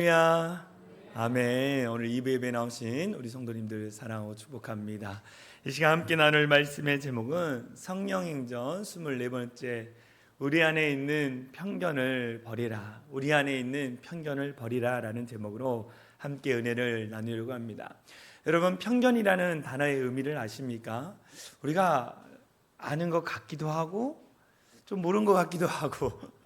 할렐루야. 아멘. 오늘 2부 예배 나오신 우리 성도님들 사랑하고 축복합니다. 이 시간 함께 나눌 말씀의 제목은 성령행전 24번째, 우리 안에 있는 편견을 버리라, 우리 안에 있는 편견을 버리라 라는 제목으로 함께 은혜를 나누려고 합니다. 여러분, 편견이라는 단어의 의미를 아십니까? 우리가 아는 것 같기도 하고 좀 모르는 것 같기도 하고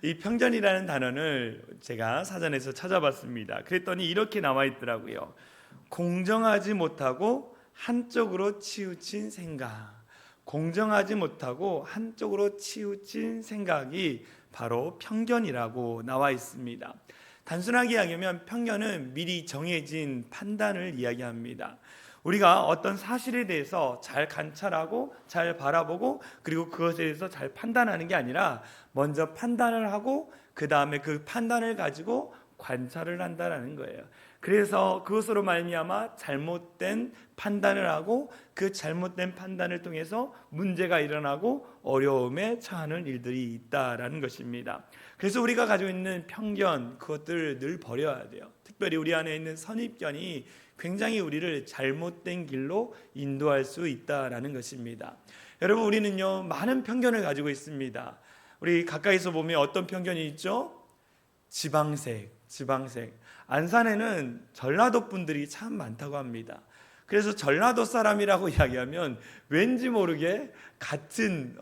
이 편견이라는 단어를 제가 사전에서 찾아봤습니다. 그랬더니 이렇게 나와 있더라고요. 공정하지 못하고 한쪽으로 치우친 생각. 공정하지 못하고 한쪽으로 치우친 생각이 바로 편견이라고 나와 있습니다. 단순하게 이야기하면 편견은 미리 정해진 판단을 이야기합니다. 우리가 어떤 사실에 대해서 잘 관찰하고 잘 바라보고 그리고 그것에 대해서 잘 판단하는 게 아니라 먼저 판단을 하고 그 다음에 그 판단을 가지고 관찰을 한다는 거예요. 그래서 그것으로 말미암아 잘못된 판단을 하고 그 잘못된 판단을 통해서 문제가 일어나고 어려움에 처하는 일들이 있다라는 것입니다. 그래서 우리가 가지고 있는 편견, 그것들을 늘 버려야 돼요. 특별히 우리 안에 있는 선입견이 굉장히 우리를 잘못된 길로 인도할 수 있다라는 것입니다. 여러분, 우리는요 많은 편견을 가지고 있습니다. 우리 가까이서 보면 어떤 편견이 있죠? 지방색. 안산에는 전라도 분들이 참 많다고 합니다. 그래서 전라도 사람이라고 이야기하면 왠지 모르게 같은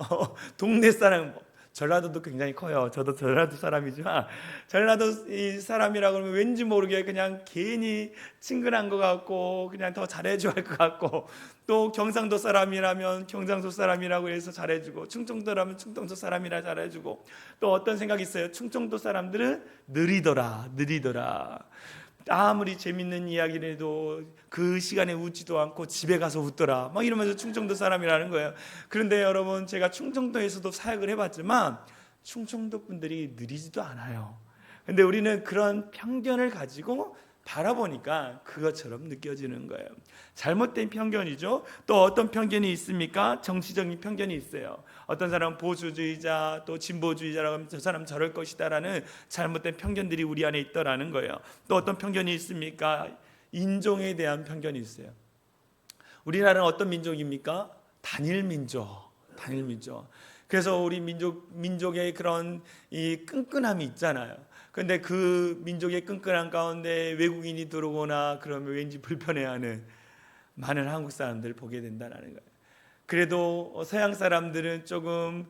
동네 사람, 전라도도 굉장히 커요. 저도 전라도 사람이지만 전라도 이 사람이라고 하면 왠지 모르게 그냥 괜히 친근한 것 같고 그냥 더 잘해줘야 할 것 같고, 또 경상도 사람이라면 경상도 사람이라고 해서 잘해주고, 충청도라면 충청도 사람이라 잘해주고, 또 어떤 생각이 있어요. 충청도 사람들은 느리더라. 아무리 재밌는 이야기를 해도 그 시간에 웃지도 않고 집에 가서 웃더라 막 이러면서 충청도 사람이라는 거예요. 그런데 여러분, 제가 충청도에서도 사역을 해봤지만 충청도 분들이 느리지도 않아요. 근데 우리는 그런 편견을 가지고 바라보니까 그것처럼 느껴지는 거예요. 잘못된 편견이죠. 또 어떤 편견이 있습니까? 정치적인 편견이 있어요. 어떤 사람은 보수주의자, 또 진보주의자라고 하면 저 사람 저럴 것이다라는 잘못된 편견들이 우리 안에 있더라는 거예요. 또 어떤 편견이 있습니까? 인종에 대한 편견이 있어요. 우리나라는 어떤 민족입니까? 단일민족. 그래서 우리 민족의 그런 이 끈끈함이 있잖아요. 그런데 그 민족의 끈끈함 가운데 외국인이 들어오거나 그러면 왠지 불편해하는 많은 한국 사람들을 보게 된다는 거예요. 그래도 서양 사람들은 조금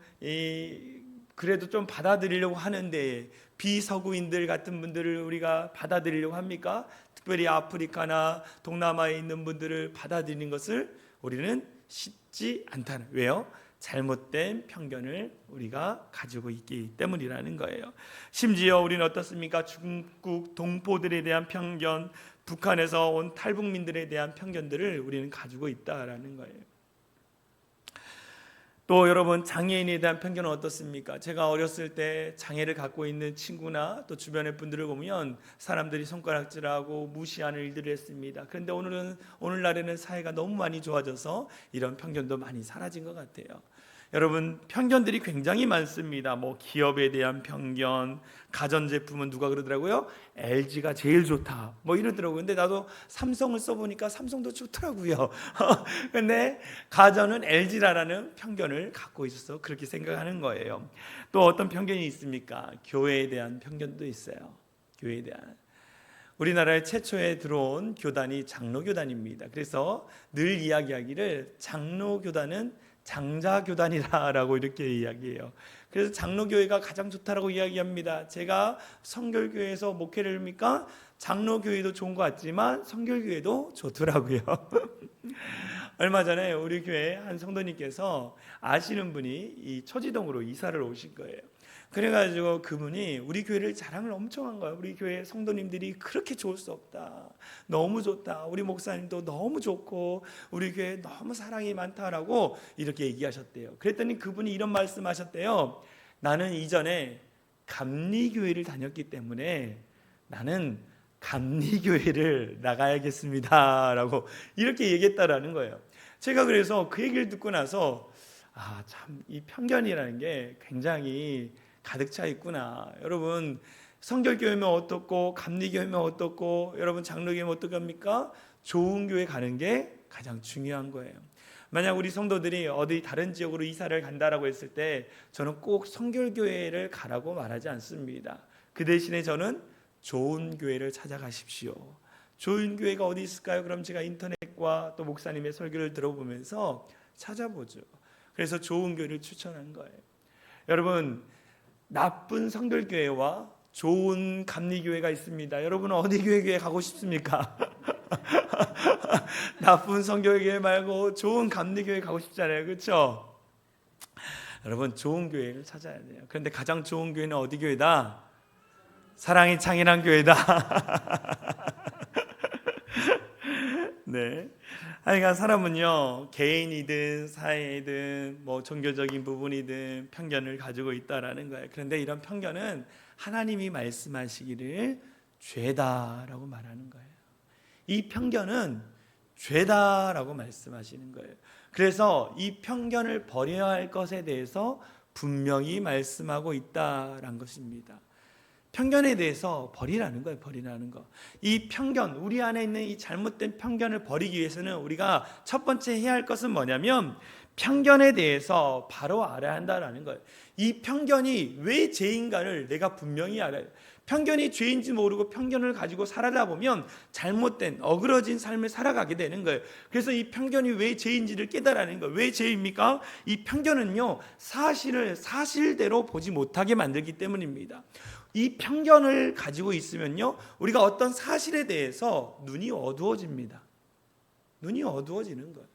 그래도 좀 받아들이려고 하는데 비서구인들 같은 분들을 우리가 받아들이려고 합니까? 특별히 아프리카나 동남아에 있는 분들을 받아들이는 것을 우리는 쉽지 않다는, 왜요? 잘못된 편견을 우리가 가지고 있기 때문이라는 거예요. 심지어 우리는 어떻습니까? 중국 동포들에 대한 편견, 북한에서 온 탈북민들에 대한 편견들을 우리는 가지고 있다라는 거예요. 또 여러분, 장애인에 대한 편견은 어떻습니까? 제가 어렸을 때 장애를 갖고 있는 친구나 또 주변의 분들을 보면 사람들이 손가락질하고 무시하는 일들을 했습니다. 그런데 오늘날에는 사회가 너무 많이 좋아져서 이런 편견도 많이 사라진 것 같아요. 여러분, 편견들이 굉장히 많습니다. 뭐 기업에 대한 편견, 가전제품은 누가 그러더라고요? LG가 제일 좋다 뭐 이러더라고요. 근데 나도 삼성을 써보니까 삼성도 좋더라고요. 근데 가전은 LG라는 편견을 갖고 있어서 그렇게 생각하는 거예요. 또 어떤 편견이 있습니까? 교회에 대한 편견도 있어요. 교회에 대한. 우리나라에 최초에 들어온 교단이 장로교단입니다. 그래서 늘 이야기하기를 장로교단은 장자교단이라고 이렇게 이야기해요. 그래서 장로교회가 가장 좋다라고 이야기합니다. 제가 성결교회에서 목회를 합니까? 장로교회도 좋은 것 같지만 성결교회도 좋더라고요. 얼마 전에 우리 교회 한 성도님께서 아시는 분이 이 초지동으로 이사를 오신 거예요. 그래가지고 그분이 우리 교회를 자랑을 엄청 한 거예요. 우리 교회 성도님들이 그렇게 좋을 수 없다, 너무 좋다, 우리 목사님도 너무 좋고 우리 교회 너무 사랑이 많다라고 이렇게 얘기하셨대요. 그랬더니 그분이 이런 말씀하셨대요. 나는 이전에 감리교회를 다녔기 때문에 나는 감리교회를 나가야겠습니다 라고 이렇게 얘기했다라는 거예요. 제가 그래서 그 얘기를 듣고 나서 참 이 편견이라는 게 굉장히 가득 차 있구나. 여러분, 성결교회면 어떻고 감리교회면 어떻고 여러분 장로교회면 어떡합니까? 좋은 교회 가는 게 가장 중요한 거예요. 만약 우리 성도들이 어디 다른 지역으로 이사를 간다라고 했을 때 저는 꼭 성결교회를 가라고 말하지 않습니다. 그 대신에 저는 좋은 교회를 찾아가십시오. 좋은 교회가 어디 있을까요? 그럼 제가 인터넷과 또 목사님의 설교를 들어보면서 찾아보죠. 그래서 좋은 교회를 추천한 거예요. 여러분, 나쁜 성결교회와 좋은 감리교회가 있습니다. 여러분은 어디 교회에 가고 싶습니까? 나쁜 성결교회 말고 좋은 감리교회 가고 싶잖아요. 그렇죠? 여러분, 좋은 교회를 찾아야 돼요. 그런데 가장 좋은 교회는 어디 교회다? 사랑이 창인한 교회다. 네. 그러니까 사람은요, 개인이든 사회이든 뭐 종교적인 부분이든 편견을 가지고 있다라는 거예요. 그런데 이런 편견은 하나님이 말씀하시기를 죄다라고 말하는 거예요. 이 편견은 죄다라고 말씀하시는 거예요. 그래서 이 편견을 버려야 할 것에 대해서 분명히 말씀하고 있다라는 것입니다. 편견에 대해서 버리라는 거예요. 버리라는 거. 이 편견, 우리 안에 있는 이 잘못된 편견을 버리기 위해서는 우리가 첫 번째 해야 할 것은 뭐냐면 편견에 대해서 바로 알아야 한다라는 거예요. 이 편견이 왜 죄인가를 내가 분명히 알아요. 편견이 죄인지 모르고 편견을 가지고 살아다 보면 잘못된 어그러진 삶을 살아가게 되는 거예요. 그래서 이 편견이 왜 죄인지를 깨달아내는 거예요. 왜 죄입니까? 이 편견은요, 사실을 사실대로 보지 못하게 만들기 때문입니다. 이 편견을 가지고 있으면요, 우리가 어떤 사실에 대해서 눈이 어두워집니다. 눈이 어두워지는 거예요.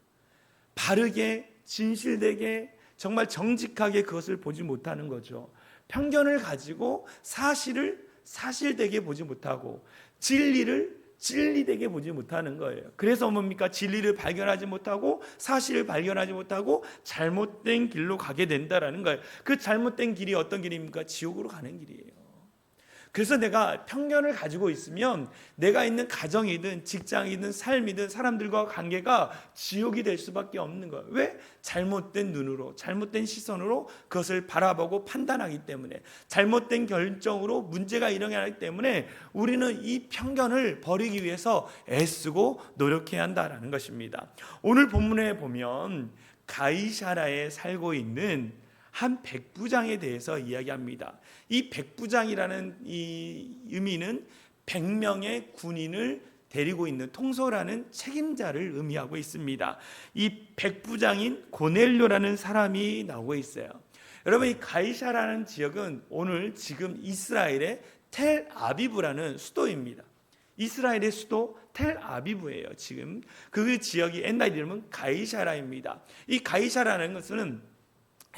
바르게, 진실되게, 정말 정직하게 그것을 보지 못하는 거죠. 편견을 가지고 사실을 사실되게 보지 못하고 진리를 진리되게 보지 못하는 거예요. 그래서 뭡니까? 진리를 발견하지 못하고 사실을 발견하지 못하고 잘못된 길로 가게 된다라는 거예요. 그 잘못된 길이 어떤 길입니까? 지옥으로 가는 길이에요. 그래서 내가 편견을 가지고 있으면 내가 있는 가정이든 직장이든 삶이든 사람들과 관계가 지옥이 될 수밖에 없는 거예요. 왜? 잘못된 눈으로, 잘못된 시선으로 그것을 바라보고 판단하기 때문에, 잘못된 결정으로 문제가 일어나기 때문에 우리는 이 편견을 버리기 위해서 애쓰고 노력해야 한다는 것입니다. 오늘 본문에 보면 가이사라에 살고 있는 한 백부장에 대해서 이야기합니다. 이 백부장이라는 이 의미는 100명의 군인을 데리고 있는 통솔하는 책임자를 의미하고 있습니다. 이 백부장인 고넬료라는 사람이 나오고 있어요. 여러분, 이 가이사라는 지역은 오늘 지금 이스라엘의 텔아비브라는 수도입니다. 이스라엘의 수도 텔아비브예요. 지금 그 지역이 옛날 이름은 가이사라입니다. 이 가이사라는 것은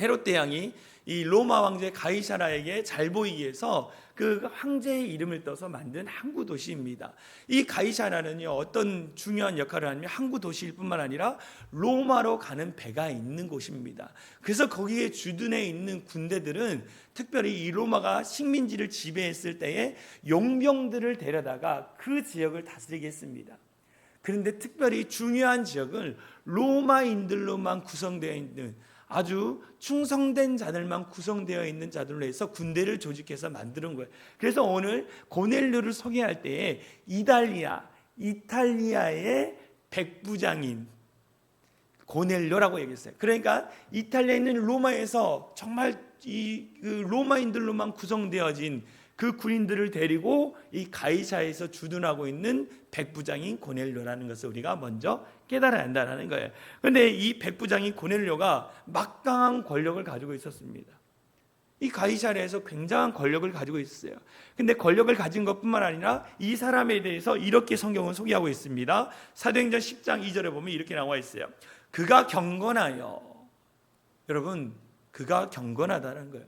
헤롯 대왕이 이 로마 황제 가이사라에게 잘 보이기 위해서 그 황제의 이름을 떠서 만든 항구 도시입니다. 이 가이사라는요, 어떤 중요한 역할을 하냐면 항구 도시일 뿐만 아니라 로마로 가는 배가 있는 곳입니다. 그래서 거기에 주둔해 있는 군대들은 특별히 이 로마가 식민지를 지배했을 때에 용병들을 데려다가 그 지역을 다스리게 했습니다. 그런데 특별히 중요한 지역은 로마인들로만 구성되어 있는 아주 충성된 자들만 구성되어 있는 자들로 해서 군대를 조직해서 만드는 거예요. 그래서 오늘 고넬료를 소개할 때에 이탈리아의 백부장인 고넬료라고 얘기했어요. 그러니까 이탈리아에 있는 로마에서 정말 이 로마인들로만 구성되어진 그 군인들을 데리고 이 가이사에서 주둔하고 있는 백부장인 고넬료라는 것을 우리가 먼저 깨달아야 한다는 거예요. 그런데 이 백부장인 고넬료가 막강한 권력을 가지고 있었습니다. 이 가이사랴에서 굉장한 권력을 가지고 있었어요. 근데 권력을 가진 것뿐만 아니라 이 사람에 대해서 이렇게 성경은 소개하고 있습니다. 사도행전 10장 2절에 보면 이렇게 나와 있어요. 그가 경건하여, 여러분, 그가 경건하다는 거예요.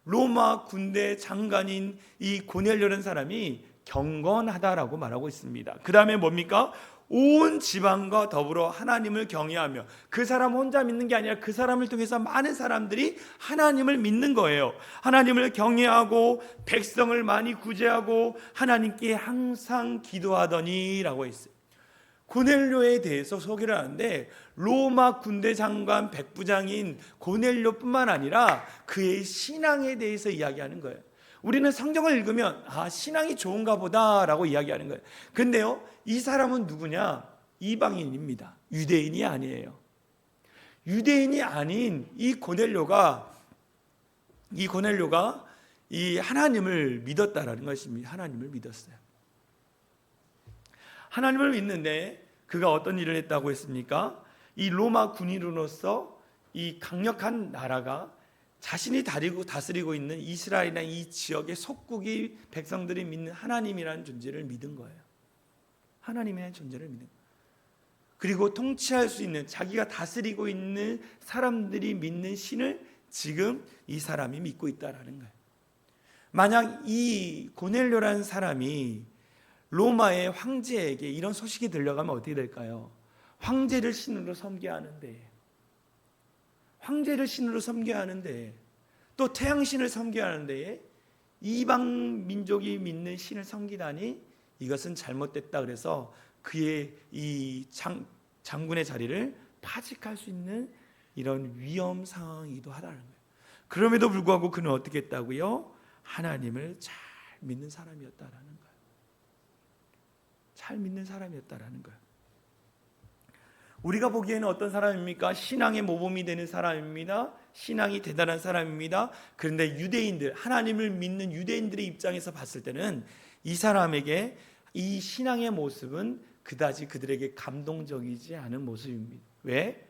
로마 군대 장관인 이 고넬료라는 사람이 경건하다라고 말하고 있습니다. 그 다음에 뭡니까? 온 지방과 더불어 하나님을 경외하며, 그 사람 혼자 믿는 게 아니라 그 사람을 통해서 많은 사람들이 하나님을 믿는 거예요. 하나님을 경외하고 백성을 많이 구제하고 하나님께 항상 기도하더니 라고 했어요. 고넬료에 대해서 소개를 하는데 로마 군대 장관 백부장인 고넬료뿐만 아니라 그의 신앙에 대해서 이야기하는 거예요. 우리는 성경을 읽으면 신앙이 좋은가 보다라고 이야기하는 거예요. 근데요, 이 사람은 누구냐? 이방인입니다. 유대인이 아니에요. 유대인이 아닌 이 고넬료가 이 하나님을 믿었다라는 것입니다. 하나님을 믿었어요. 하나님을 믿는데 그가 어떤 일을 했다고 했습니까? 이 로마 군인으로서 이 강력한 나라가 자신이 다스리고 있는 이스라엘이나 이 지역의 속국이 백성들이 믿는 하나님이라는 존재를 믿은 거예요. 하나님의 존재를 믿는 거예요. 그리고 통치할 수 있는, 자기가 다스리고 있는 사람들이 믿는 신을 지금 이 사람이 믿고 있다라는 거예요. 만약 이 고넬료라는 사람이 로마의 황제에게 이런 소식이 들려가면 어떻게 될까요? 황제를 신으로 섬겨야 하는데, 또 태양신을 섬겨야 하는데 이방 민족이 믿는 신을 섬기다니 이것은 잘못됐다. 그래서 그의 이 장군의 자리를 파직할 수 있는 이런 위험 상황이기도 하다는 거예요. 그럼에도 불구하고 그는 어떻게 했다고요? 하나님을 잘 믿는 사람이었다라는 거예요. 잘 믿는 사람이었다라는 거예요. 우리가 보기에는 어떤 사람입니까? 신앙의 모범이 되는 사람입니다. 신앙이 대단한 사람입니다. 그런데 유대인들, 하나님을 믿는 유대인들의 입장에서 봤을 때는 이 사람에게 이 신앙의 모습은 그다지 그들에게 감동적이지 않은 모습입니다. 왜?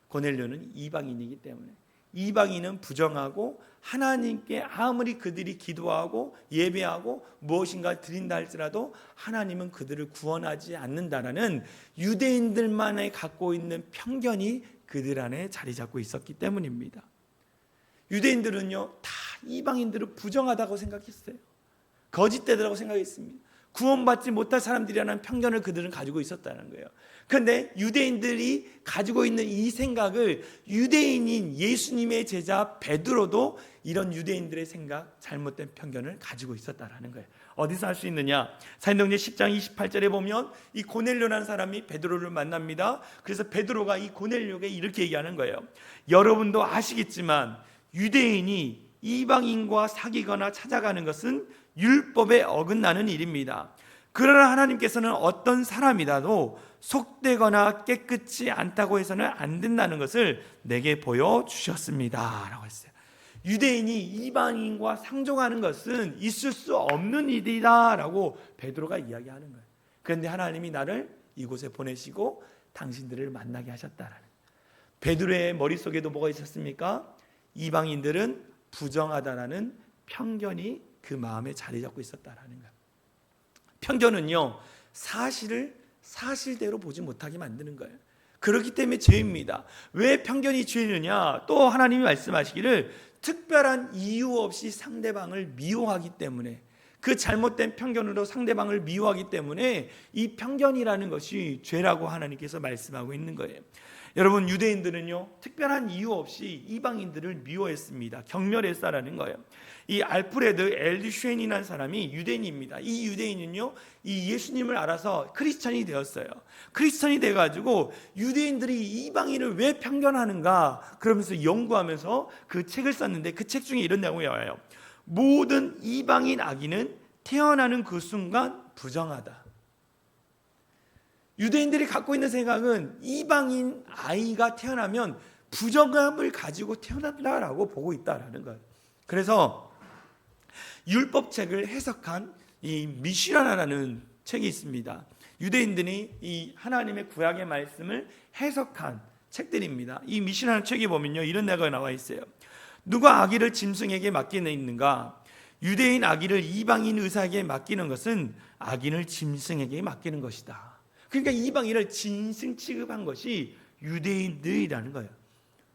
고넬료는 이방인이기 때문에. 이방인은 부정하고 하나님께 아무리 그들이 기도하고 예배하고 무엇인가 드린다 할지라도 하나님은 그들을 구원하지 않는다라는 유대인들만의 갖고 있는 편견이 그들 안에 자리 잡고 있었기 때문입니다. 유대인들은요, 다 이방인들을 부정하다고 생각했어요. 거짓되더라고 생각했습니다. 구원받지 못할 사람들이라는 편견을 그들은 가지고 있었다는 거예요. 그런데 유대인들이 가지고 있는 이 생각을 유대인인 예수님의 제자 베드로도 이런 유대인들의 생각, 잘못된 편견을 가지고 있었다는 거예요. 어디서 할 수 있느냐? 사도행전 10장 28절에 보면 이 고넬료라는 사람이 베드로를 만납니다. 그래서 베드로가 이 고넬료에게 이렇게 얘기하는 거예요. 여러분도 아시겠지만 유대인이 이방인과 사귀거나 찾아가는 것은 율법에 어긋나는 일입니다. 그러나 하나님께서는 어떤 사람이라도 속되거나 깨끗지 않다고 해서는 안 된다는 것을 내게 보여주셨습니다 라고 했어요. 유대인이 이방인과 상종하는 것은 있을 수 없는 일이다 라고 베드로가 이야기하는 거예요. 그런데 하나님이 나를 이곳에 보내시고 당신들을 만나게 하셨다라는 거예요. 베드로의 머릿속에도 뭐가 있었습니까? 이방인들은 부정하다라는 편견이 그 마음에 자리 잡고 있었다라는 거예요. 편견은요, 사실을 사실대로 보지 못하게 만드는 거예요. 그렇기 때문에 죄입니다. 왜 편견이 죄느냐? 또 하나님이 말씀하시기를 특별한 이유 없이 상대방을 미워하기 때문에, 그 잘못된 편견으로 상대방을 미워하기 때문에 이 편견이라는 것이 죄라고 하나님께서 말씀하고 있는 거예요. 여러분, 유대인들은요, 특별한 이유 없이 이방인들을 미워했습니다. 경멸했다라는 거예요. 이 알프레드 엘드슈엔이라는 사람이 유대인입니다. 이 유대인은요, 이 예수님을 알아서 크리스천이 되었어요. 크리스천이 돼가지고 유대인들이 이방인을 왜 편견하는가 그러면서 연구하면서 그 책을 썼는데, 그 책 중에 이런 내용이 나와요. 모든 이방인 아기는 태어나는 그 순간 부정하다. 유대인들이 갖고 있는 생각은 이방인 아이가 태어나면 부정함을 가지고 태어난다라고 보고 있다라는 거예요. 그래서 율법책을 해석한 이 미시라라는 책이 있습니다. 유대인들이 이 하나님의 구약의 말씀을 해석한 책들입니다. 이 미시라는 책에 보면요, 이런 내용이 나와 있어요. 누가 아기를 짐승에게 맡기는가? 유대인 아기를 이방인 의사에게 맡기는 것은 아기를 짐승에게 맡기는 것이다. 그러니까 이방인을 짐승 취급한 것이 유대인들이라는 거예요.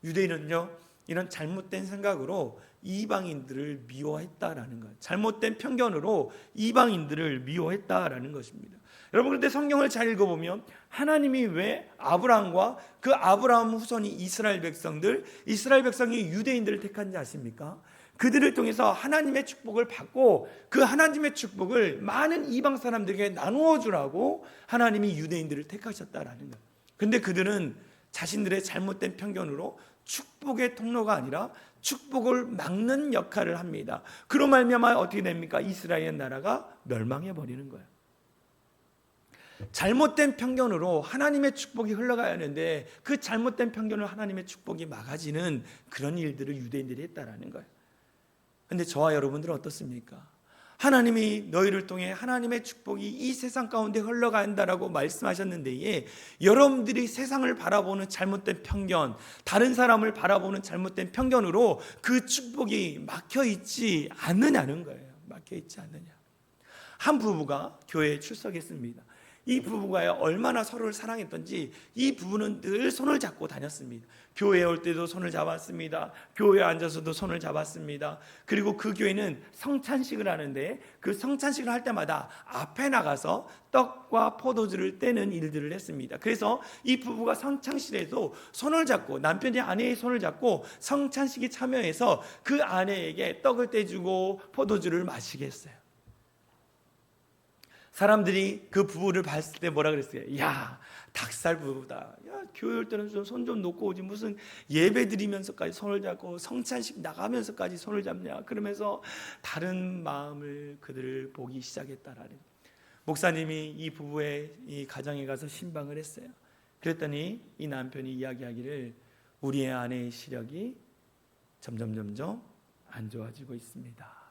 유대인은요, 이런 잘못된 생각으로 이방인들을 미워했다라는 거예요. 잘못된 편견으로 이방인들을 미워했다라는 것입니다. 여러분, 그런데 성경을 잘 읽어보면 하나님이 왜 아브라함과 그 아브라함 후손이 이스라엘 백성이 유대인들을 택한지 아십니까? 그들을 통해서 하나님의 축복을 받고 그 하나님의 축복을 많은 이방 사람들에게 나누어 주라고 하나님이 유대인들을 택하셨다라는 거예요. 그런데 그들은 자신들의 잘못된 편견으로 축복의 통로가 아니라 축복을 막는 역할을 합니다. 그로 말미암아 어떻게 됩니까? 이스라엘 나라가 멸망해 버리는 거예요. 잘못된 편견으로 하나님의 축복이 흘러가야 하는데 그 잘못된 편견으로 하나님의 축복이 막아지는 그런 일들을 유대인들이 했다라는 거예요. 그런데 저와 여러분들은 어떻습니까? 하나님이 너희를 통해 하나님의 축복이 이 세상 가운데 흘러간다라고 말씀하셨는데 여러분들이 세상을 바라보는 잘못된 편견, 다른 사람을 바라보는 잘못된 편견으로 그 축복이 막혀있지 않느냐는 거예요. 막혀있지 않느냐. 한 부부가 교회에 출석했습니다. 이 부부가 얼마나 서로를 사랑했던지 이 부부는 늘 손을 잡고 다녔습니다. 교회에 올 때도 손을 잡았습니다. 교회에 앉아서도 손을 잡았습니다. 그리고 그 교회는 성찬식을 하는데 그 성찬식을 할 때마다 앞에 나가서 떡과 포도주를 떼는 일들을 했습니다. 그래서 이 부부가 성찬식에도 손을 잡고 남편이 아내의 손을 잡고 성찬식에 참여해서 그 아내에게 떡을 떼주고 포도주를 마시게 했어요. 사람들이 그 부부를 봤을 때 뭐라 그랬어요? 야, 닭살 부부다. 야, 교회 올 때는 손 좀 놓고 오지 무슨 예배 드리면서까지 손을 잡고 성찬식 나가면서까지 손을 잡냐. 그러면서 다른 마음을 그들을 보기 시작했다라는. 목사님이 이 부부의 이 가정에 가서 신방을 했어요. 그랬더니 이 남편이 이야기하기를 우리의 아내의 시력이 점점 안 좋아지고 있습니다.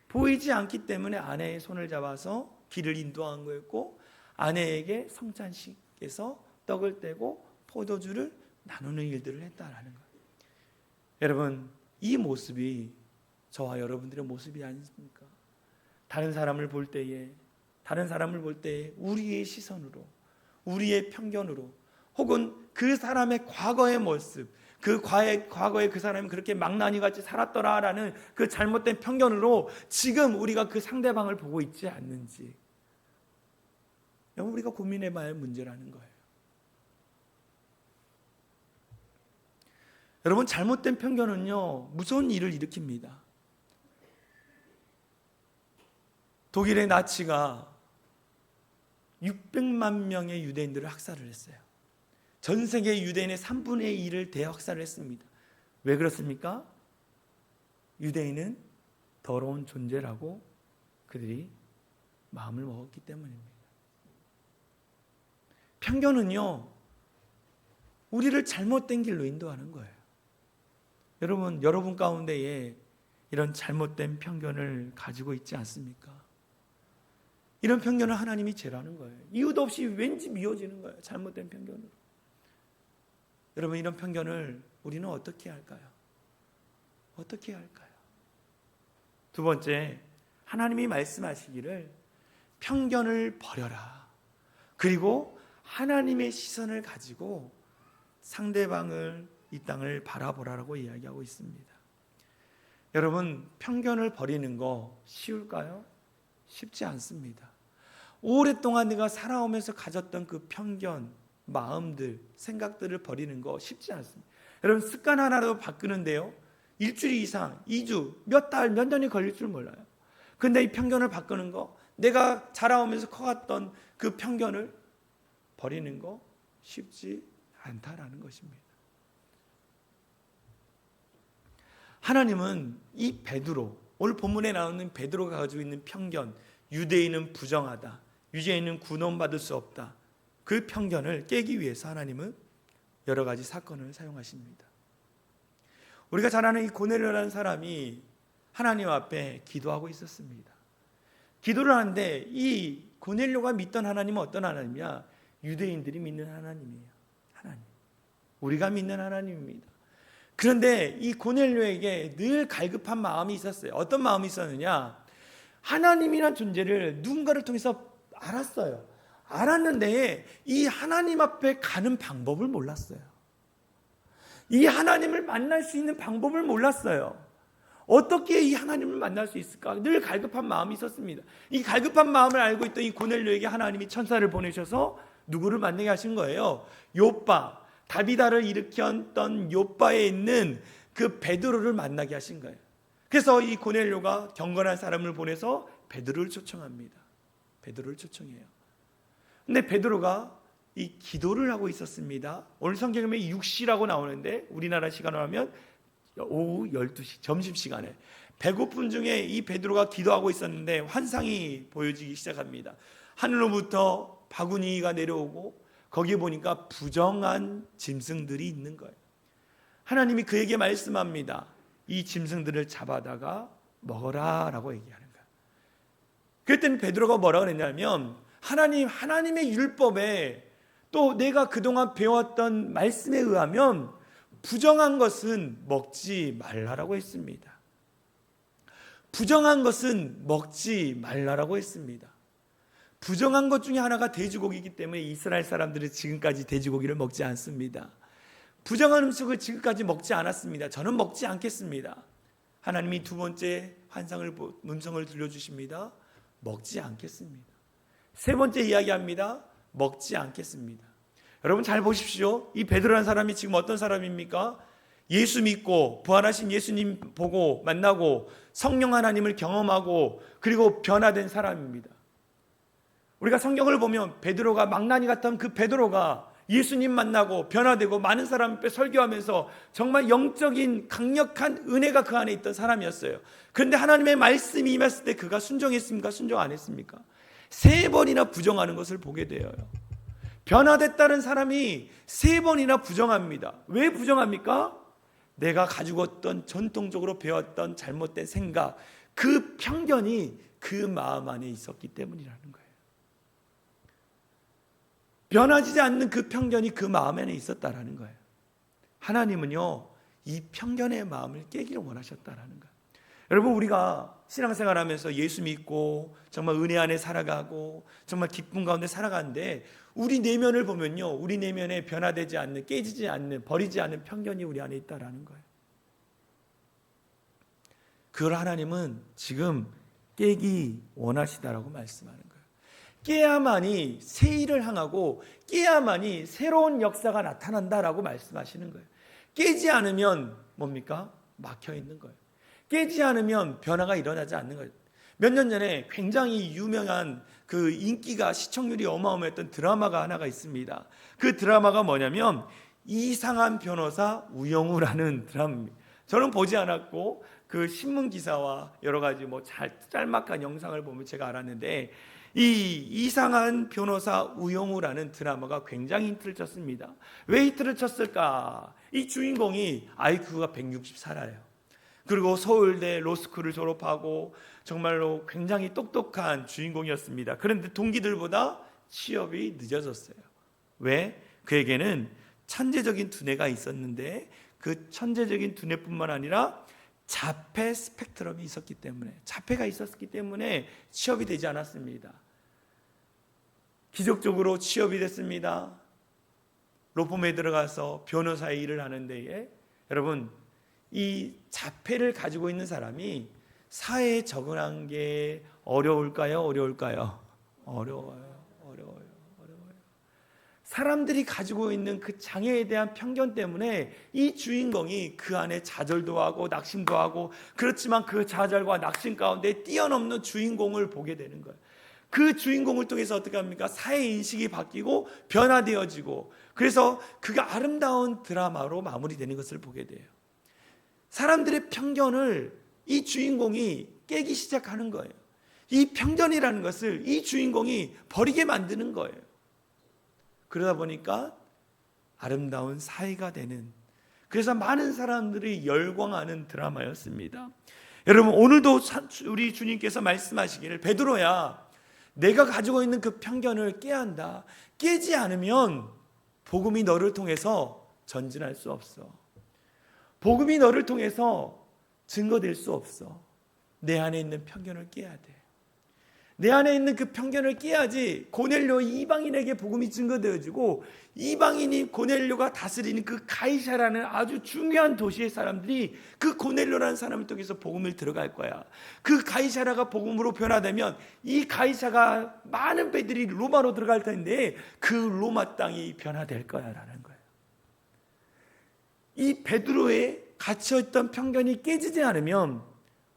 보이지 않기 때문에 아내의 손을 잡아서 길을 인도한 거였고 아내에게 성찬식에서 떡을 떼고 포도주를 나누는 일들을 했다라는 거예요. 여러분, 이 모습이 저와 여러분들의 모습이 아닙니까? 다른 사람을 볼 때에 우리의 시선으로, 우리의 편견으로, 혹은 그 사람의 과거의 모습, 그 과거에 그 사람이 그렇게 망나니 같이 살았더라라는 그 잘못된 편견으로 지금 우리가 그 상대방을 보고 있지 않는지 우리가 고민해봐야 할 문제라는 거예요. 여러분, 잘못된 편견은요 무서운 일을 일으킵니다. 독일의 나치가 600만 명의 유대인들을 학살을 했어요. 전 세계 유대인의 3분의 1을 대학살을 했습니다. 왜 그렇습니까? 유대인은 더러운 존재라고 그들이 마음을 먹었기 때문입니다. 편견은요 우리를 잘못된 길로 인도하는 거예요. 여러분 가운데에 이런 잘못된 편견을 가지고 있지 않습니까? 이런 편견을 하나님이 죄라는 거예요. 이유도 없이 왠지 미워지는 거예요. 잘못된 편견으로. 여러분, 이런 편견을 우리는 어떻게 할까요? 어떻게 할까요? 두 번째, 하나님이 말씀하시기를 편견을 버려라. 그리고 하나님의 시선을 가지고 상대방을, 이 땅을 바라보라라고 이야기하고 있습니다. 여러분, 편견을 버리는 거 쉬울까요? 쉽지 않습니다. 오랫동안 내가 살아오면서 가졌던 그 편견, 마음들, 생각들을 버리는 거 쉽지 않습니다. 여러분, 습관 하나라도 바꾸는데요 1주일 이상, 2주, 몇 달, 몇 년이 걸릴 줄 몰라요. 근데 이 편견을 바꾸는 거, 내가 자라오면서 커갔던 그 편견을 버리는 거 쉽지 않다라는 것입니다. 하나님은 이 베드로, 오늘 본문에 나오는 베드로가 가지고 있는 편견, 유대인은 부정하다, 유대인은 구원받을 수 없다, 그 편견을 깨기 위해서 하나님은 여러 가지 사건을 사용하십니다. 우리가 잘 아는 이 고넬료라는 사람이 하나님 앞에 기도하고 있었습니다. 기도를 하는데 이 고넬료가 믿던 하나님은 어떤 하나님이야? 유대인들이 믿는 하나님이에요. 하나님, 우리가 믿는 하나님입니다. 그런데 이 고넬료에게 늘 갈급한 마음이 있었어요. 어떤 마음이 있었느냐? 하나님이란 존재를 누군가를 통해서 알았는데 이 하나님 앞에 가는 방법을 몰랐어요. 이 하나님을 만날 수 있는 방법을 몰랐어요. 어떻게 이 하나님을 만날 수 있을까? 늘 갈급한 마음이 있었습니다. 이 갈급한 마음을 알고 있던 이 고넬료에게 하나님이 천사를 보내셔서 누구를 만나게 하신 거예요? 욥바, 다비다를 일으켰던 욥바에 있는 그 베드로를 만나게 하신 거예요. 그래서 이 고넬료가 경건한 사람을 보내서 베드로를 초청합니다. 베드로를 초청해요. 근데 베드로가 이 기도를 하고 있었습니다. 오늘 성경에 육시라고 나오는데 우리나라 시간으로 하면 오후 12시 점심시간에 배고픔 중에 이 베드로가 기도하고 있었는데 환상이 보여지기 시작합니다. 하늘로부터 바구니가 내려오고 거기에 보니까 부정한 짐승들이 있는 거예요. 하나님이 그에게 말씀합니다. 이 짐승들을 잡아다가 먹어라 라고 얘기하는 거예요. 그랬더니 베드로가 뭐라고 했냐면 하나님의 율법에 또 내가 그동안 배웠던 말씀에 의하면 부정한 것은 먹지 말라라고 했습니다. 부정한 것은 먹지 말라라고 했습니다. 부정한 것 중에 하나가 돼지고기이기 때문에 이스라엘 사람들은 지금까지 돼지고기를 먹지 않습니다. 부정한 음식을 지금까지 먹지 않았습니다. 저는 먹지 않겠습니다. 하나님이 두 번째 음성을 들려주십니다. 먹지 않겠습니다. 세 번째 이야기합니다. 먹지 않겠습니다. 여러분 잘 보십시오. 이 베드로라는 사람이 지금 어떤 사람입니까? 예수 믿고 부활하신 예수님 보고 만나고 성령 하나님을 경험하고 그리고 변화된 사람입니다. 우리가 성경을 보면 베드로가 망나니 같은 그 베드로가 예수님 만나고 변화되고 많은 사람 앞에 설교하면서 정말 영적인 강력한 은혜가 그 안에 있던 사람이었어요. 그런데 하나님의 말씀이 임했을 때 그가 순종했습니까? 순종 안 했습니까? 3번이나 부정하는 것을 보게 되어요. 변화됐다는 사람이 3번이나 부정합니다. 왜 부정합니까? 내가 가지고 있던 전통적으로 배웠던 잘못된 생각, 그 편견이 그 마음 안에 있었기 때문이라는 거예요. 변화지지 않는 그 편견이 그 마음 안에 있었다라는 거예요. 하나님은요, 이 편견의 마음을 깨기를 원하셨다라는 거예요. 여러분, 우리가 신앙생활하면서 예수 믿고 정말 은혜 안에 살아가고 정말 기쁨 가운데 살아가는데 우리 내면을 보면요, 우리 내면에 변화되지 않는, 깨지지 않는, 버리지 않는 편견이 우리 안에 있다라는 거예요. 그걸 하나님은 지금 깨기 원하시다라고 말씀하는 거예요. 깨야만이 새 일을 향하고 깨야만이 새로운 역사가 나타난다라고 말씀하시는 거예요. 깨지 않으면 뭡니까? 막혀 있는 거예요. 깨지 않으면 변화가 일어나지 않는 거예요. 몇 년 전에 굉장히 유명한 그 인기가 시청률이 어마어마했던 드라마가 하나가 있습니다. 그 드라마가 뭐냐면 이상한 변호사 우영우라는 드라마입니다. 저는 보지 않았고 그 신문 기사와 여러 가지 짤막한 영상을 보면 제가 알았는데 이 이상한 변호사 우영우라는 드라마가 굉장히 히트를 쳤습니다. 왜 히트를 쳤을까? 이 주인공이 IQ가 160 살아요. 그리고 서울대 로스쿨을 졸업하고 정말로 굉장히 똑똑한 주인공이었습니다. 그런데 동기들보다 취업이 늦어졌어요. 왜? 그에게는 천재적인 두뇌가 있었는데 그 천재적인 두뇌뿐만 아니라 자폐 스펙트럼이 있었기 때문에, 자폐가 있었기 때문에 취업이 되지 않았습니다. 기적적으로 취업이 됐습니다. 로펌에 들어가서 변호사의 일을 하는 데에 여러분, 이 자폐를 가지고 있는 사람이 사회에 적응한 게 어려울까요? 어려워요. 사람들이 가지고 있는 그 장애에 대한 편견 때문에 이 주인공이 그 안에 좌절도 하고 낙심도 하고, 그렇지만 그 좌절과 낙심 가운데 뛰어넘는 주인공을 보게 되는 거예요. 그 주인공을 통해서 어떻게 합니까? 사회 인식이 바뀌고 변화되어지고, 그래서 그가 아름다운 드라마로 마무리되는 것을 보게 돼요. 사람들의 편견을 이 주인공이 깨기 시작하는 거예요. 이 편견이라는 것을 이 주인공이 버리게 만드는 거예요. 그러다 보니까 아름다운 사회가 되는, 그래서 많은 사람들이 열광하는 드라마였습니다. 여러분, 오늘도 우리 주님께서 말씀하시기를, 베드로야, 내가 가지고 있는 그 편견을 깨야 한다. 깨지 않으면 복음이 너를 통해서 전진할 수 없어. 복음이 너를 통해서 증거될 수 없어. 내 안에 있는 편견을 깨야 돼. 내 안에 있는 그 편견을 깨야지 고넬료 이방인에게 복음이 증거되어지고, 이방인이 고넬료가 다스리는 그 가이사라는 아주 중요한 도시의 사람들이 그 고넬료라는 사람을 통해서 복음을 들어갈 거야. 그 가이사라가 복음으로 변화되면 이 가이사가 많은 배들이 로마로 들어갈 텐데 그 로마 땅이 변화될 거야라는 거예요. 이 베드로의 갇혀있던 편견이 깨지지 않으면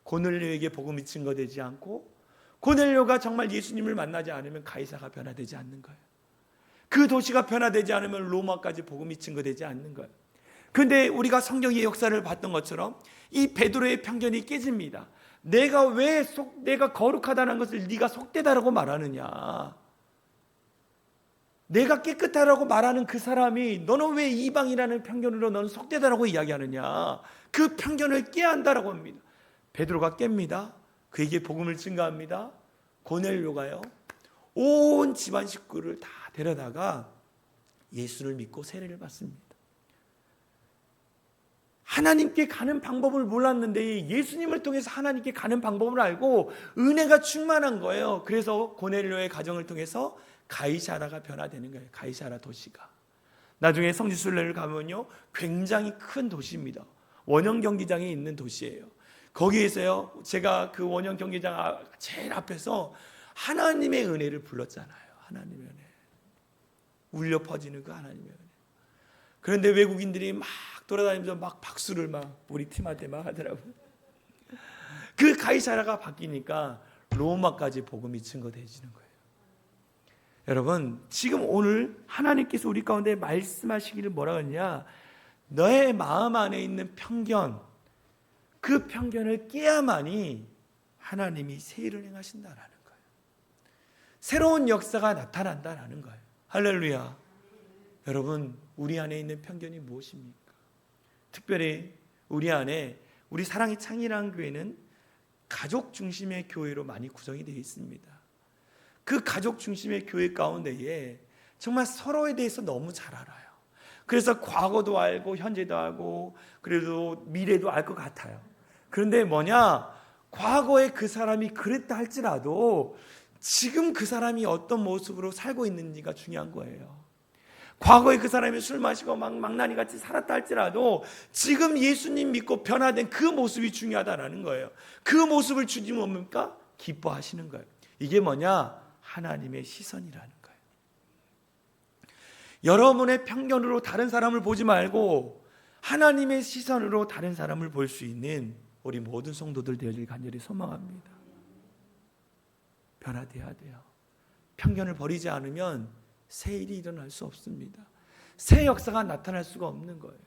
고넬료에게 복음이 증거되지 않고, 고넬료가 정말 예수님을 만나지 않으면 가이사가 변화되지 않는 거예요. 그 도시가 변화되지 않으면 로마까지 복음이 증거되지 않는 거예요. 그런데 우리가 성경의 역사를 봤던 것처럼 이 베드로의 편견이 깨집니다. 내가 거룩하다는 것을 네가 속되다라고 말하느냐? 내가 깨끗하다고 말하는 그 사람이 너는 왜 이방이라는 편견으로 너는 속되다라고 이야기하느냐? 그 편견을 깨야 한다라고 합니다. 베드로가 깹니다. 그에게 복음을 증거합니다. 고넬료가요, 온 집안 식구를 다 데려다가 예수를 믿고 세례를 받습니다. 하나님께 가는 방법을 몰랐는데 예수님을 통해서 하나님께 가는 방법을 알고 은혜가 충만한 거예요. 그래서 고넬료의 가정을 통해서 가이사라가 변화되는 거예요. 가이사라 도시가. 나중에 성지순례를 가면요, 굉장히 큰 도시입니다. 원형 경기장이 있는 도시예요. 거기에서요, 제가 그 원형 경기장 제일 앞에서 하나님의 은혜를 불렀잖아요. 하나님의 은혜, 울려 퍼지는 그 하나님의 은혜. 그런데 외국인들이 막 돌아다니면서 막 박수를 막 우리 팀한테 막 하더라고요. 그 가이사라가 바뀌니까 로마까지 복음이 증거되어지는 거예요. 여러분, 지금 오늘 하나님께서 우리 가운데 말씀하시기를 뭐라고 하느냐? 너의 마음 안에 있는 편견, 그 편견을 깨야만이 하나님이 새 일을 행하신다라는 거예요. 새로운 역사가 나타난다라는 거예요. 할렐루야. 여러분, 우리 안에 있는 편견이 무엇입니까? 특별히 우리 사랑의 창이라는 교회는 가족 중심의 교회로 많이 구성이 되어 있습니다. 그 가족 중심의 교회 가운데에 정말 서로에 대해서 너무 잘 알아요. 그래서 과거도 알고 현재도 알고 그래도 미래도 알 것 같아요. 그런데 과거에 그 사람이 그랬다 할지라도 지금 그 사람이 어떤 모습으로 살고 있는지가 중요한 거예요. 과거에 그 사람이 술 마시고 망나니 같이 살았다 할지라도 지금 예수님 믿고 변화된 그 모습이 중요하다는 거예요. 그 모습을 주님 뭡니까? 기뻐하시는 거예요. 이게 하나님의 시선이라는 거예요. 여러분의 편견으로 다른 사람을 보지 말고 하나님의 시선으로 다른 사람을 볼 수 있는 우리 모든 성도들 되어질 간절히 소망합니다. 변화되어야 돼요. 편견을 버리지 않으면 새 일이 일어날 수 없습니다. 새 역사가 나타날 수가 없는 거예요.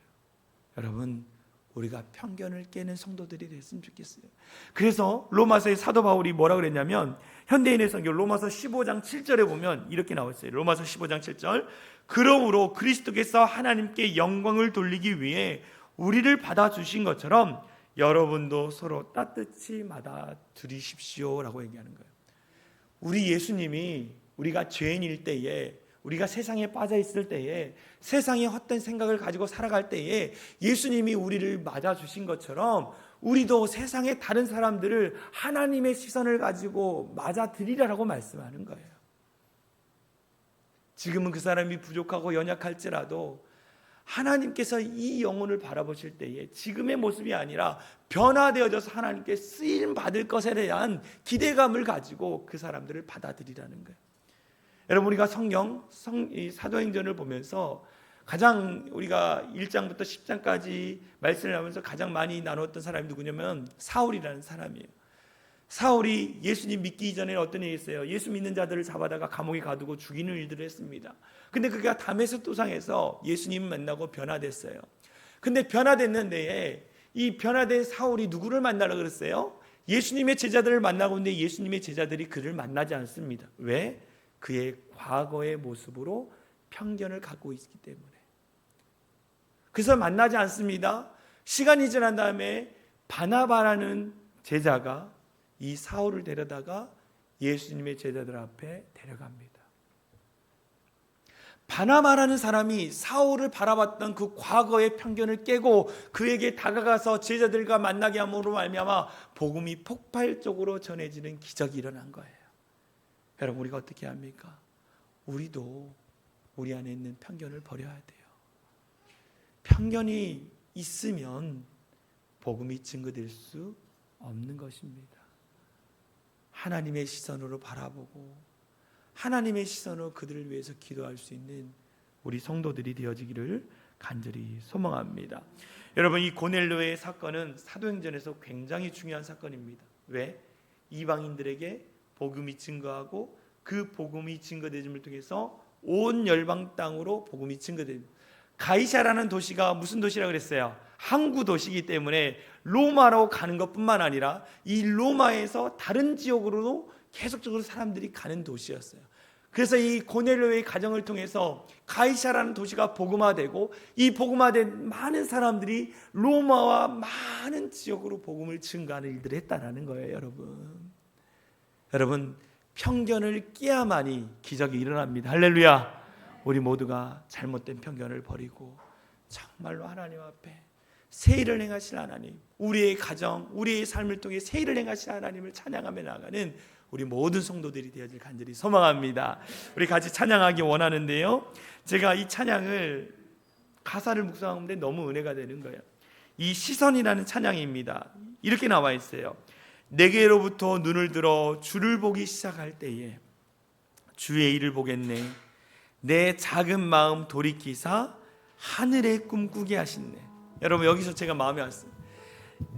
여러분, 우리가 편견을 깨는 성도들이 됐으면 좋겠어요. 그래서 로마서의 사도 바울이 뭐라 그랬냐면, 현대인의 성경 로마서 15장 7절에 보면 이렇게 나와 있어요. 로마서 15장 7절. 그러므로 그리스도께서 하나님께 영광을 돌리기 위해 우리를 받아주신 것처럼 여러분도 서로 따뜻히 받아들이십시오라고 얘기하는 거예요. 우리 예수님이 우리가 죄인일 때에, 우리가 세상에 빠져 있을 때에, 세상에 헛된 생각을 가지고 살아갈 때에 예수님이 우리를 맞아주신 것처럼 우리도 세상의 다른 사람들을 하나님의 시선을 가지고 맞아들이라고 말씀하는 거예요. 지금은 그 사람이 부족하고 연약할지라도 하나님께서 이 영혼을 바라보실 때에 지금의 모습이 아니라 변화되어져서 하나님께 쓰임 받을 것에 대한 기대감을 가지고 그 사람들을 받아들이라는 거예요. 여러분, 우리가 사도행전을 보면서 가장 우리가 1장부터 10장까지 말씀을 하면서 가장 많이 나눴던 사람이 누구냐면 사울이라는 사람이에요. 사울이 예수님 믿기 전에 어떤 일이 있어요? 예수 믿는 자들을 잡아다가 감옥에 가두고 죽이는 일들을 했습니다. 근데 그가 다메섹 도상에서 예수님 만나고 변화됐어요. 근데 변화됐는데 이 변화된 사울이 누구를 만나려고 그랬어요? 예수님의 제자들을 만나고 있는데 예수님의 제자들이 그를 만나지 않습니다. 왜? 그의 과거의 모습으로 편견을 갖고 있기 때문에. 그래서 만나지 않습니다. 시간이 지난 다음에 바나바라는 제자가 이 사울을 데려다가 예수님의 제자들 앞에 데려갑니다. 바나바라는 사람이 사울을 바라봤던 그 과거의 편견을 깨고 그에게 다가가서 제자들과 만나게 함으로 말미암아 복음이 폭발적으로 전해지는 기적이 일어난 거예요. 여러분, 우리가 어떻게 합니까? 우리도 우리 안에 있는 편견을 버려야 돼요. 편견이 있으면 복음이 증거될 수 없는 것입니다. 하나님의 시선으로 바라보고 하나님의 시선으로 그들을 위해서 기도할 수 있는 우리 성도들이 되어지기를 간절히 소망합니다. 여러분, 이 고넬료의 사건은 사도행전에서 굉장히 중요한 사건입니다. 왜? 이방인들에게 복음이 증거하고 그 복음이 증거됨을 통해서 온 열방 땅으로 복음이 증거됩니다. 가이사라는 도시가 무슨 도시라고 그랬어요? 항구 도시이기 때문에 로마로 가는 것뿐만 아니라 이 로마에서 다른 지역으로도 계속적으로 사람들이 가는 도시였어요. 그래서 이 고넬료의 가정을 통해서 가이사라는 도시가 복음화되고, 이 복음화된 많은 사람들이 로마와 많은 지역으로 복음을 증가하는 일들을 했다는 거예요. 여러분, 편견을 깨야만이 기적이 일어납니다. 할렐루야. 우리 모두가 잘못된 편견을 버리고 정말로 하나님 앞에 새 일을 행하실 하나님, 우리의 가정, 우리의 삶을 통해 새 일을 행하실 하나님을 찬양하며 나가는 우리 모든 성도들이 되어질 간절히 소망합니다. 우리 같이 찬양하기 원하는데요, 제가 이 찬양을 가사를 묵상하는데 너무 은혜가 되는 거예요. 이 시선이라는 찬양입니다. 이렇게 나와 있어요. 내게로부터 눈을 들어 주를 보기 시작할 때에 주의 일을 보겠네. 내 작은 마음 돌이키사 하늘의 꿈꾸게 하시네. 여러분, 여기서 제가 마음에 왔어요.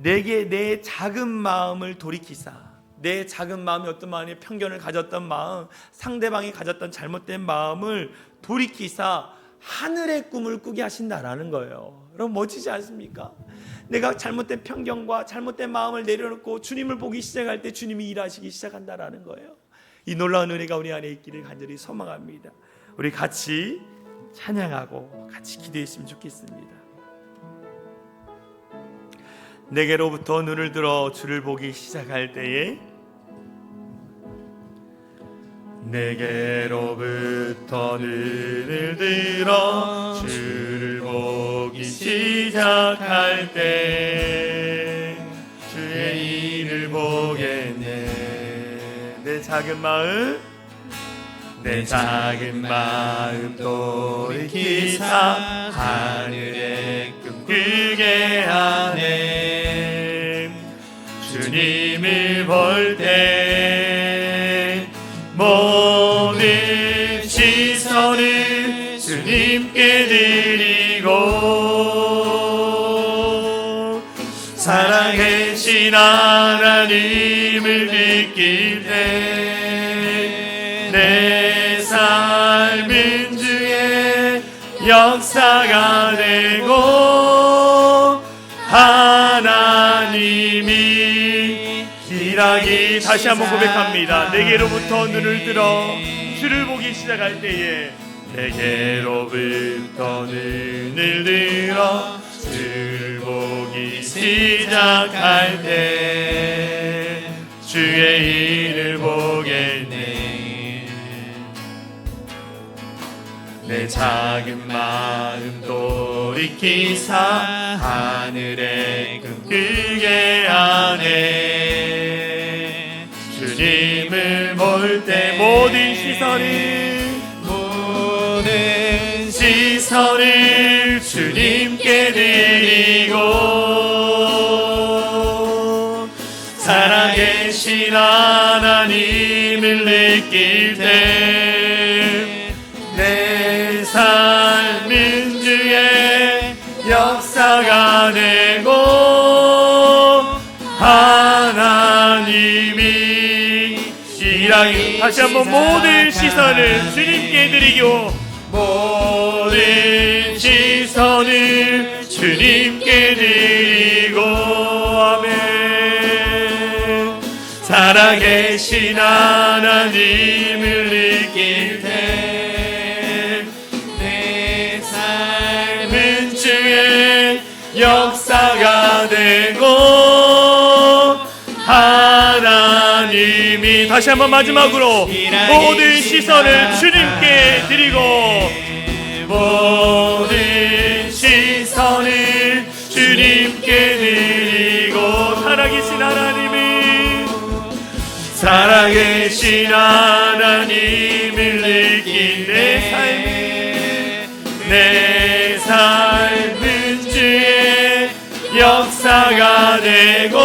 내게 내 작은 마음을 돌이키사, 내 작은 마음이 어떤 마음이, 편견을 가졌던 마음, 상대방이 가졌던 잘못된 마음을 돌이키사 하늘의 꿈을 꾸게 하신다라는 거예요. 여러분, 멋지지 않습니까? 내가 잘못된 편견과 잘못된 마음을 내려놓고 주님을 보기 시작할 때 주님이 일하시기 시작한다라는 거예요. 이 놀라운 은혜가 우리 안에 있기를 간절히 소망합니다. 우리 같이 찬양하고 같이 기도했으면 좋겠습니다. 내게로부터 눈을 들어 주를 보기 시작할 때에, 내게로부터 눈을 들어 주를 보기 시작할 때 주의 일을 보겠네. 내 작은 마음 돌이키사 하늘의 꿈꾸게 하네. 주님을 볼 때 모든 시선을 주님께 드리고, 살아계신 하나님을 느낄 때 내 삶은 주의 역사가 되고, 하나님이 일하기. 다시 한번 고백합니다. 내게로부터 눈을 들어 주를 보기 시작할 때에, 내게로부터 눈을 들어 주를 보기 시작할 때 주의 일을 보겠네. 내 작은 마음 돌이키사 하늘의 꿈꾸게 하네. 주님을 볼 때 모든 시선을 주님께 드리고, 살아계신 하나님을 느낄 때 내 삶은 주의 역사가 되고, 하나님이 일하기. 다시 한번 모든 시선을 주님께 드리고, 모든 시선을 주님께 드리고, 아멘. 살아계신 하나님을 느낄 때 내 삶은 주의 역사가 되고, 하나님이. 다시 한번 마지막으로 모든 시선을 주님께 드리고, 모든 시선을 주님께 드리고, 살아계신 하나님을 느낀 내 삶은 주의 역사가 되고,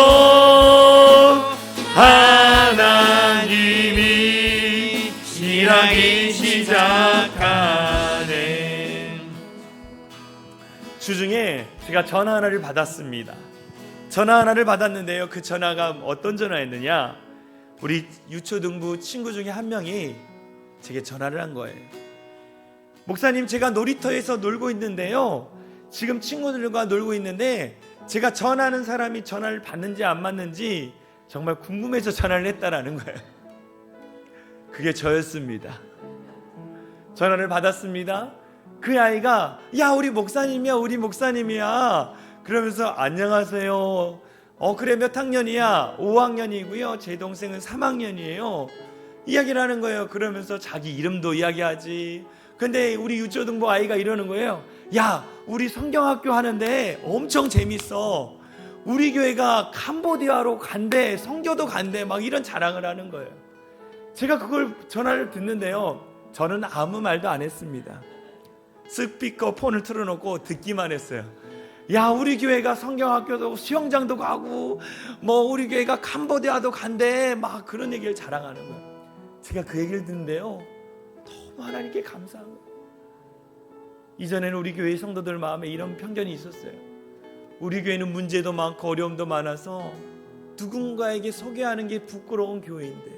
하나님이 일하기 시작하네. 주중에 제가 전화 하나를 받았습니다. 전화 하나를 받았는데요, 그 전화가 어떤 전화였느냐, 우리 유초등부 친구 중에 한 명이 제게 전화를 한 거예요. 목사님, 제가 놀이터에서 놀고 있는데요, 지금 친구들과 놀고 있는데 제가 전화하는 사람이 전화를 받는지 안 받는지 정말 궁금해서 전화를 했다라는 거예요. 그게 저였습니다. 전화를 받았습니다. 그 아이가 야, 우리 목사님이야, 우리 목사님이야 그러면서 안녕하세요. 그래, 몇 학년이야? 5학년이고요 제 동생은 3학년이에요 이야기를 하는 거예요. 그러면서 자기 이름도 이야기하지. 근데 우리 유초등부 아이가 이러는 거예요. 야, 우리 성경학교 하는데 엄청 재밌어. 우리 교회가 캄보디아로 간대, 선교도 간대, 막 이런 자랑을 하는 거예요. 제가 그걸 전화를 듣는데요, 저는 아무 말도 안 했습니다. 스피커 폰을 틀어놓고 듣기만 했어요. 야, 우리 교회가 성경학교도 수영장도 가고 뭐 우리 교회가 캄보디아도 간대, 막 그런 얘기를 자랑하는 거예요. 제가 그 얘기를 듣는데요, 너무 하나님께 감사한 거예요. 이전에는 우리 교회 성도들 마음에 이런 편견이 있었어요. 우리 교회는 문제도 많고 어려움도 많아서 누군가에게 소개하는 게 부끄러운 교회인데,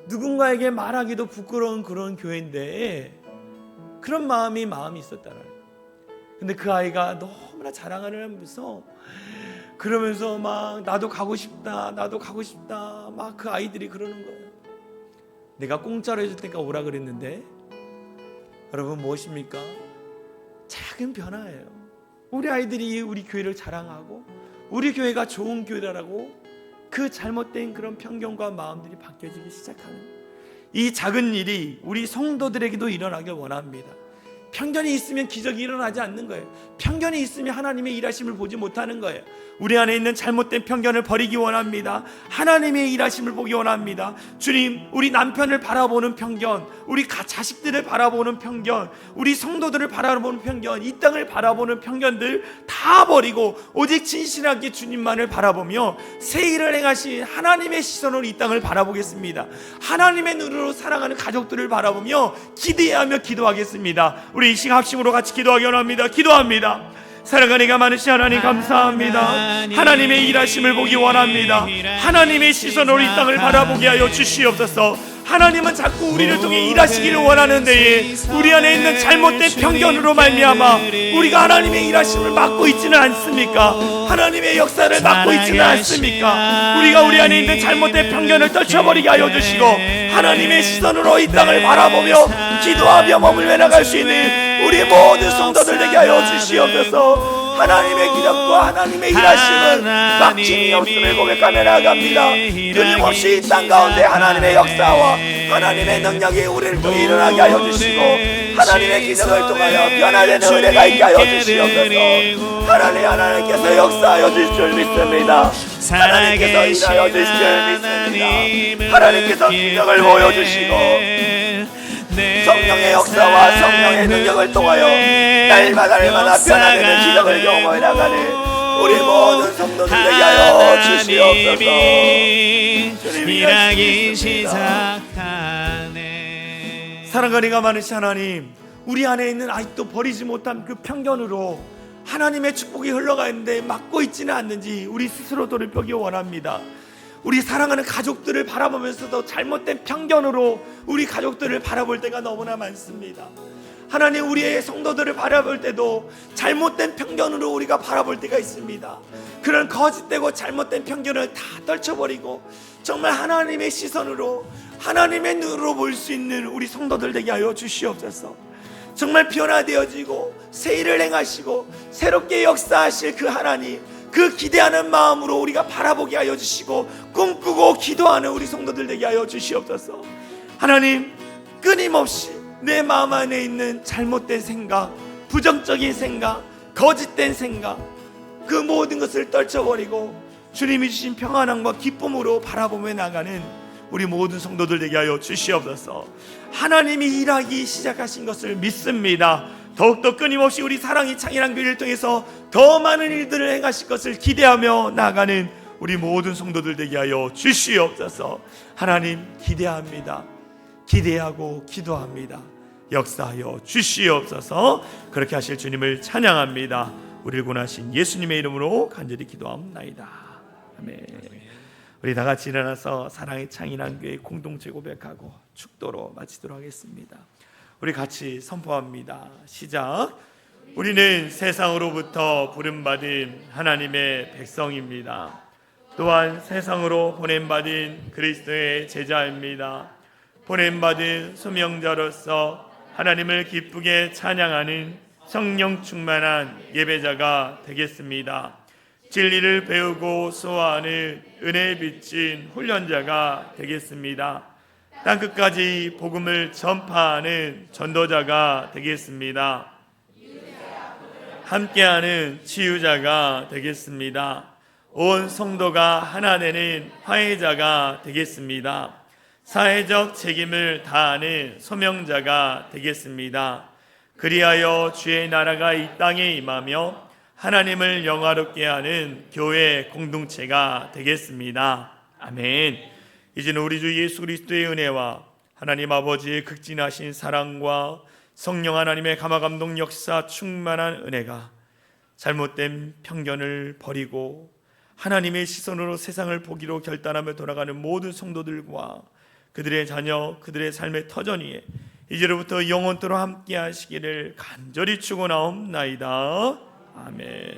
누군가에게 말하기도 부끄러운 그런 교회인데, 그런 마음이 있었다는 거예요. 근데 그 아이가 너무나 자랑을 하면서 그러면서 막 나도 가고 싶다, 나도 가고 싶다, 막 그 아이들이 그러는 거예요. 내가 공짜로 해줄 테니까 오라 그랬는데, 여러분 무엇입니까? 작은 변화예요. 우리 아이들이 우리 교회를 자랑하고 우리 교회가 좋은 교회라고 그 잘못된 그런 편견과 마음들이 바뀌어지기 시작하는, 이 작은 일이 우리 성도들에게도 일어나길 원합니다. 편견이 있으면 기적이 일어나지 않는 거예요. 편견이 있으면 하나님의 일하심을 보지 못하는 거예요. 우리 안에 있는 잘못된 편견을 버리기 원합니다. 하나님의 일하심을 보기 원합니다. 주님, 우리 남편을 바라보는 편견, 우리 자식들을 바라보는 편견, 우리 성도들을 바라보는 편견, 이 땅을 바라보는 편견들 다 버리고 오직 진실하게 주님만을 바라보며 새 일을 행하신 하나님의 시선으로 이 땅을 바라보겠습니다. 하나님의 눈으로 사랑하는 가족들을 바라보며 기대하며 기도하겠습니다. 우리 이 시간 합심으로 같이 기도하기 원합니다. 기도합니다. 사랑하니가 많으신 하나님 감사합니다. 하나님의 일하심을 보기 원합니다. 하나님의 시선으로 이 땅을 바라보게 하여 주시옵소서. 하나님은 자꾸 우리를 통해 일하시기를 원하는데 우리 안에 있는 잘못된 편견으로 말미암아 우리가 하나님의 일하심을 막고 있지는 않습니까? 하나님의 역사를 막고 있지는 않습니까? 우리가 우리 안에 있는 잘못된 편견을 떨쳐버리게 하여 주시고 하나님의 시선으로 이 땅을 바라보며 기도하며 머물며 나갈 수 있는 우리 모든 성도들 되게 하여 주시옵소서. 하나님의 기적과 하나님의 일하심은 막힘이 없음을 고백하며 나아갑니다. 끊임없이 이 땅 가운데 하나님의 역사와 하나님의 능력이 우리를 통해 일어나게 하여 주시고 하나님의 기적을 통하여 변화되는 은혜가 있게 하여 주시옵소서. 하나님께서 역사하여 주실 줄 믿습니다. 하나님께서 일하여 주실 줄 믿습니다. 하나님께서 기적을 보여주시고 성령의 역사와 성령의 능력을 통하여 날마다 변화되는 기적을 경험해 나가는 우리 모든 성도들 되게 하여 주시옵소서. 일하기 시작하네. 사랑하니가 많으신 하나님, 우리 안에 있는 아직도 버리지 못한 그 편견으로 하나님의 축복이 흘러가 있는데 막고 있지는 않는지 우리 스스로 돌이켜보기 원합니다. 우리 사랑하는 가족들을 바라보면서도 잘못된 편견으로 우리 가족들을 바라볼 때가 너무나 많습니다. 하나님, 우리의 성도들을 바라볼 때도 잘못된 편견으로 우리가 바라볼 때가 있습니다. 그런 거짓되고 잘못된 편견을 다 떨쳐버리고 정말 하나님의 시선으로 하나님의 눈으로 볼 수 있는 우리 성도들 되게 하여 주시옵소서. 정말 변화되어지고 새 일을 행하시고 새롭게 역사하실 그 하나님, 그 기대하는 마음으로 우리가 바라보게 하여 주시고 꿈꾸고 기도하는 우리 성도들 되게 하여 주시옵소서. 하나님, 끊임없이 내 마음 안에 있는 잘못된 생각, 부정적인 생각, 거짓된 생각, 그 모든 것을 떨쳐버리고 주님이 주신 평안함과 기쁨으로 바라보며 나가는 우리 모든 성도들 되게 하여 주시옵소서. 하나님이 일하기 시작하신 것을 믿습니다. 더욱더 끊임없이 우리 사랑이 창일한 교회를 통해서 더 많은 일들을 행하실 것을 기대하며 나아가는 우리 모든 성도들 되게 하여 주시옵소서. 하나님, 기대합니다. 기대하고 기도합니다. 역사하여 주시옵소서. 그렇게 하실 주님을 찬양합니다. 우리를 구원하신 예수님의 이름으로 간절히 기도합나이다. 아멘. 우리 다 같이 일어나서 사랑의 창인한 교회 공동체 고백하고 축도로 마치도록 하겠습니다. 우리 같이 선포합니다. 시작. 우리는 세상으로부터 부름받은 하나님의 백성입니다. 또한 세상으로 보냄받은 그리스도의 제자입니다. 보냄받은 소명자로서 하나님을 기쁘게 찬양하는 성령 충만한 예배자가 되겠습니다. 진리를 배우고 소화하는 은혜에 비친 훈련자가 되겠습니다. 땅끝까지 복음을 전파하는 전도자가 되겠습니다. 함께하는 치유자가 되겠습니다. 온 성도가 하나 되는 화해자가 되겠습니다. 사회적 책임을 다하는 소명자가 되겠습니다. 그리하여 주의 나라가 이 땅에 임하며 하나님을 영화롭게 하는 교회 공동체가 되겠습니다. 아멘. 이제는 우리 주 예수 그리스도의 은혜와 하나님 아버지의 극진하신 사랑과 성령 하나님의 감화감동 역사 충만한 은혜가 잘못된 편견을 버리고 하나님의 시선으로 세상을 보기로 결단하며 돌아가는 모든 성도들과 그들의 자녀, 그들의 삶의 터전 위에 이제로부터 영원토록 함께 하시기를 간절히 축원하옵나이다. 아멘.